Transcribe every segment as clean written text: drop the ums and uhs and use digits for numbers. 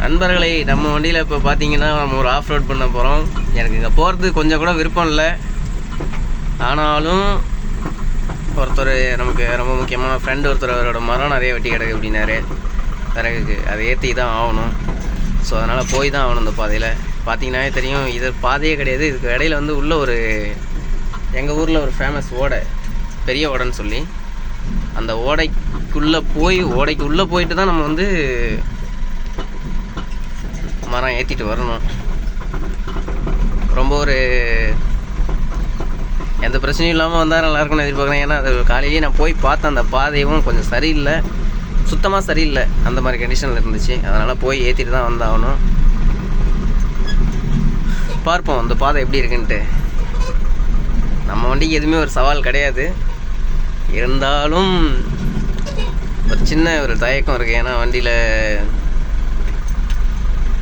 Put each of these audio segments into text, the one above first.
நண்பர்களை, நம்ம வண்டியில் இப்போ பார்த்தீங்கன்னா நம்ம ஒரு ஆஃப் ரோட் பண்ண போகிறோம். எனக்கு இங்கே போகிறது கொஞ்சம் கூட விருப்பம் இல்லை. ஆனாலும் ஒருத்தர் நமக்கு ரொம்ப முக்கியமான ஃப்ரெண்டு ஒருத்தர், அவரோட மரம் நிறைய வெட்டி கிடக்கு அப்படின்னாரு பிறகுக்கு, அதை ஏற்றி தான் ஆகணும். ஸோ அதனால் போய் தான் ஆகணும். இந்த பாதையில் பார்த்தீங்கன்னாவே தெரியும், இது பாதையே கிடையாது. இதுக்கு இடையில வந்து உள்ள ஒரு எங்கள் ஊரில் ஒரு ஃபேமஸ் ஓடை, பெரிய ஓடைன்னு சொல்லி, அந்த ஓடைக்கு உள்ளே போயிட்டு தான் நம்ம வந்து மரம் ஏற்றிட்டு வரணும். ரொம்ப ஒரு எந்த பிரச்சனையும் இல்லாமல் வந்தால் நல்லாயிருக்கும்னு எதிர்பார்க்குறேன். ஏன்னா அது காலையிலேயே நான் போய் பார்த்தேன், அந்த பாதையும் கொஞ்சம் சரியில்லை, சுத்தமாக சரியில்லை, அந்த மாதிரி கண்டிஷனில் இருந்துச்சு. அதனால் போய் ஏற்றிட்டு தான் வந்தாகணும். பார்ப்போம் அந்த பாதை எப்படி இருக்குன்ட்டு. நம்ம வண்டிக்கு எதுவுமே ஒரு சவால் கிடையாது, இருந்தாலும் ஒரு சின்ன ஒரு தயக்கம் இருக்குது. ஏன்னா வண்டியில்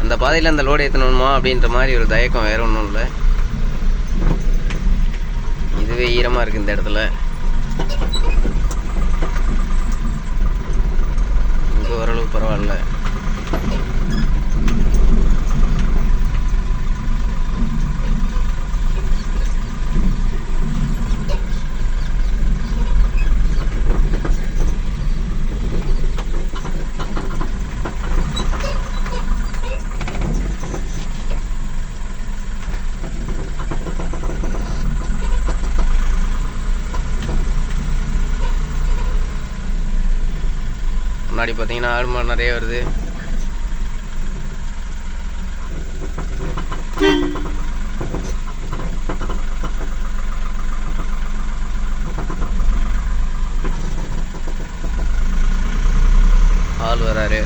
அந்த பாதையில் அந்த லோடு ஏற்றணுமா அப்படின்ற மாதிரி ஒரு தயக்கம், வேறு ஒன்றும் இல்லை. இதுவே ஈரமாக இருக்குது இந்த இடத்துல. இங்கே ஓரளவு பரவாயில்ல. முன்னாடி பார்த்தீங்கன்னா ஆடு மாடு நிறைய வருது. ஆள் வராரு.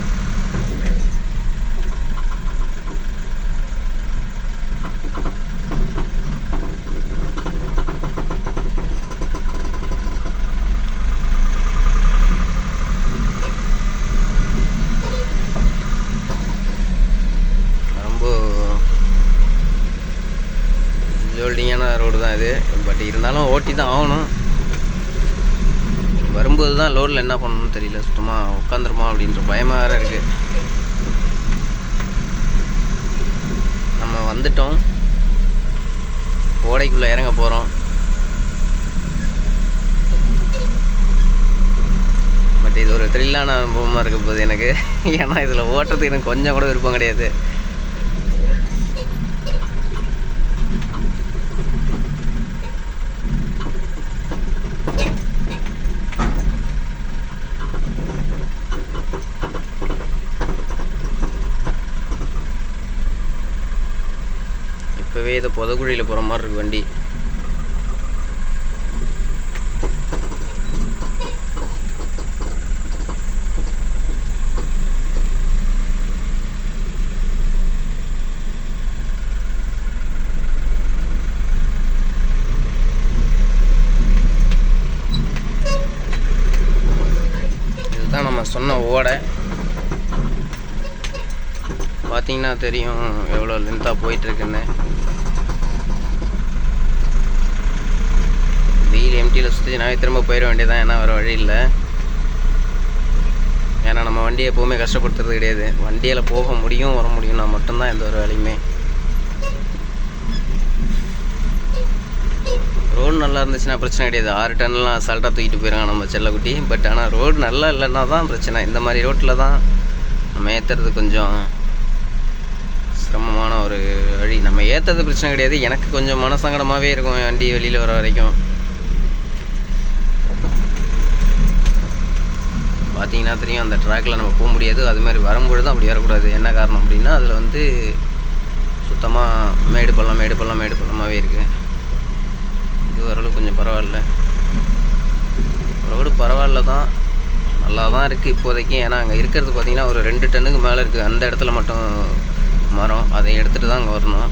ஜோல்டிங்கான ரோடு தான் இது. பட் இருந்தாலும் ஓட்டி தான் ஆகணும். வரும்போது தான் லோடில் என்ன பண்ணணும்னு தெரியல, சுத்தமாக உட்காந்துருமா அப்படின்ற பயமாக வேறு இருக்குது. நம்ம வந்துட்டோம், ஓடைக்குள்ளே இறங்க போகிறோம். பட் இது ஒரு த்ரில்லான அனுபவமாக இருக்க போகுது எனக்கு. ஏன்னா இதில் ஓட்டுறதுக்கு எனக்கு கொஞ்சம் கூட விருப்பம் கிடையாது. இப்போவே இதை புதக்குழியில் போகிற மாதிரி இருக்கு வண்டி. இதுதான் நம்ம சொன்ன ஓடை. பார்த்தீங்கன்னா தெரியும் எவ்வளோ லென்த்தாக போயிட்டுருக்குன்னு. வெயில் எம்டியில் சுற்றி நாவே திரும்ப போயிட வேண்டியதான். ஏன்னா வேறு வழி இல்லை. ஏன்னா நம்ம வண்டியை எப்போவுமே கஷ்டப்படுத்துறது கிடையாது. வண்டியில் போக முடியும் வர முடியும்னா மட்டும்தான் எந்த ஒரு வேலையுமே. ரோடு நல்லா இருந்துச்சுன்னா பிரச்சனை கிடையாது. 6 டன்லாம் அசால்ட்டாக தூக்கிட்டு போயிடுறாங்க நம்ம செல்லக்குட்டி. பட் ஆனால் ரோடு நல்லா இல்லைன்னா தான் பிரச்சனை. இந்த மாதிரி ரோட்டில் தான் நம்ம ஏற்றுறது கொஞ்சம் சிரமமான ஒரு வழி. நம்ம ஏற்றுறது பிரச்சனை கிடையாது, எனக்கு கொஞ்சம் மனசங்கடமாகவே இருக்கும் வண்டி வெளியில் வர வரைக்கும். பார்த்தீங்கன்னா தெரியும், அந்த ட்ராக்கில் நம்ம போக முடியாது. அதுமாதிரி வரும்பொழுது அப்படி வரக்கூடாது. என்ன காரணம் அப்படின்னா அதில் வந்து சுத்தமாக மேடு பள்ளமாகவே இருக்குது. இது ஓரளவு கொஞ்சம் பரவாயில்ல, ரோடு பரவாயில்ல தான், நல்லா தான் இருக்குது இப்போதைக்கு. ஏன்னா அங்கே இருக்கிறது பார்த்திங்கன்னா ஒரு 2 டன்னுக்கு மேலே இருக்குது. அந்த இடத்துல மட்டும் மரம், அதை எடுத்துகிட்டு தான் அங்கே வரணும்.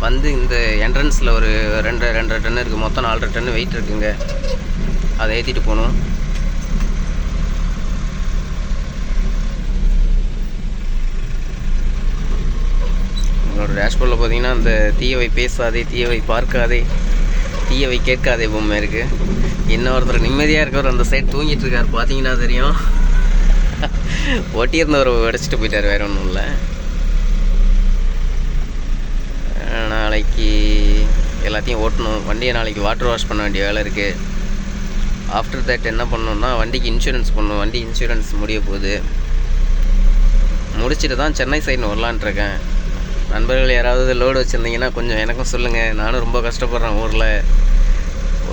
வந்து இந்த என்ட்ரன்ஸில் ஒரு 2.5 டன்னு இருக்குது. மொத்தம் 4.5 டன்னு வெயிட் இருக்குங்க. அதை ஏற்றிட்டு போகணும். உங்களோட டேஷ்போர்டில் பார்த்தீங்கன்னா அந்த தீயவை பேசாதே, தீயவை பார்க்காதே, தீயவை கேட்காதே பொம்மை இருக்குது. இன்னொருத்தர் நிம்மதியாக இருக்கவர் அந்த சைடு தூங்கிட்டு இருக்கார். பார்த்தீங்கன்னா தெரியும். ஓட்டியிருந்தவர் உடச்சிட்டு போயிட்டார், வேறு ஒன்றும் இல்லை. நாளைக்கு எல்லாத்தையும் ஓட்டணும். வண்டியை நாளைக்கு வாட்டர் வாஷ் பண்ண வேண்டிய வேலை இருக்குது. ஆஃப்டர் தட் என்ன பண்ணணுன்னா வண்டிக்கு இன்சூரன்ஸ் பண்ணணும். வண்டி இன்சூரன்ஸ் முடிய போகுது. முடிச்சுட்டு தான் சென்னை சைடு வரலான்ட்ருக்கேன். நண்பர்கள் யாராவது லோடு வச்சுருந்தீங்கன்னா கொஞ்சம் எனக்கும் சொல்லுங்கள். நானும் ரொம்ப கஷ்டப்படுறேன். ஊரில்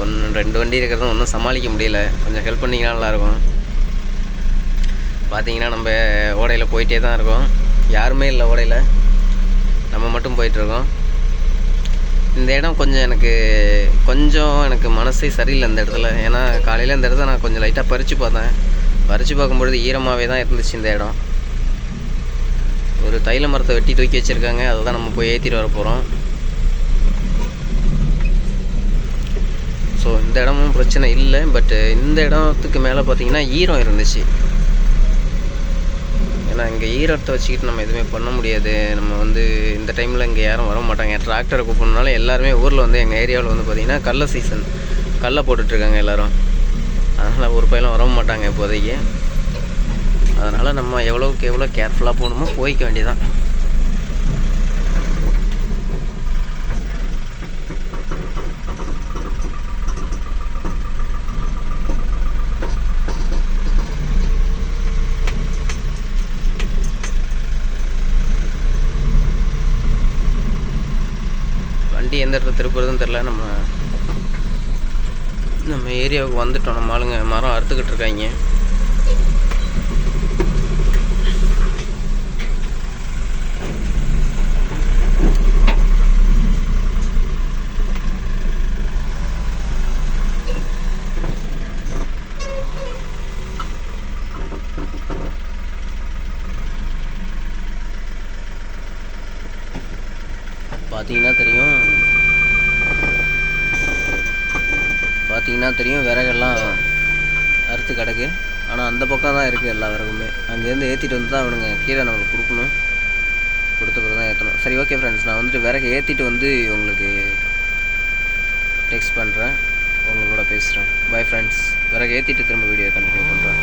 1-2 வண்டி இருக்கிறதும் ஒன்றும் சமாளிக்க முடியல. கொஞ்சம் ஹெல்ப் பண்ணிங்கன்னா நல்லாயிருக்கும். பார்த்தீங்கன்னா நம்ம ஓடையில் போயிட்டே தான் இருக்கோம். யாருமே இல்லை ஓடையில், நம்ம மட்டும் போயிட்டுருக்கோம். இந்த இடம் கொஞ்சம் எனக்கு மனசே சரியில்லை இந்த இடத்துல. ஏன்னா காலையில் இந்த இடத்த நான் கொஞ்சம் லைட்டாக பறித்து பார்த்தேன். பறித்து பார்க்கும்பொழுது ஈரமாகவே தான் இருந்துச்சு இந்த இடம். ஒரு தைல மரத்தை வெட்டி தூக்கி வச்சுருக்காங்க. அதை தான் நம்ம போய் ஏற்றிட்டு வர போகிறோம். ஸோ இந்த இடமும் பிரச்சனை இல்லை. பட்டு இந்த இடத்துக்கு மேலே பார்த்திங்கன்னா ஈரம் இருந்துச்சு. ஏன்னா இங்கே ஈரத்தை வச்சுக்கிட்டு நம்ம எதுவுமே பண்ண முடியாது. நம்ம இந்த டைமில் இங்கே யாரும் வர மாட்டாங்க. டிராக்டரை கூப்பிட்றதுனால எல்லாருமே ஊரில் எங்கள் ஏரியாவில் பார்த்திங்கன்னா கடல சீசன், கடல போட்டுட்ருக்காங்க எல்லோரும். அதனால் ஒரு பயிலும் வர மாட்டாங்க இப்போதைக்கு. அதனால் நம்ம எவ்வளோக்கு எவ்வளோ கேர்ஃபுல்லாக போகணுமோ போய்க்க வேண்டியதான். வண்டி எந்த இடத்துல திருப்புறதுன்னு தெரில. நம்ம ஏரியாவுக்கு வந்துட்டோம். நம்ம ஆளுங்க மரம் அறுத்துக்கிட்டு இருக்காங்க. பார்த்தீங்கன்னா தெரியும் விறகெல்லாம் அறுத்து கிடக்கு. ஆனால் அந்த பக்கம் தான் இருக்குது எல்லா விறகுமே. அங்கேருந்து ஏற்றிட்டு வந்து தான் அவனுங்க கீழே நம்மளுக்கு கொடுக்கணும். கொடுத்த பிறகு தான் ஏற்றணும். சரி, ஓகே ஃப்ரெண்ட்ஸ், நான் விறகு ஏற்றிட்டு உங்களுக்கு டெக்ஸ்ட் பண்ணுறேன், உங்களோட பேசுகிறேன். Bye friends. விறகு ஏற்றிட்டு திரும்ப வீடியோ கண்டினியூ பண்ணுறேன்.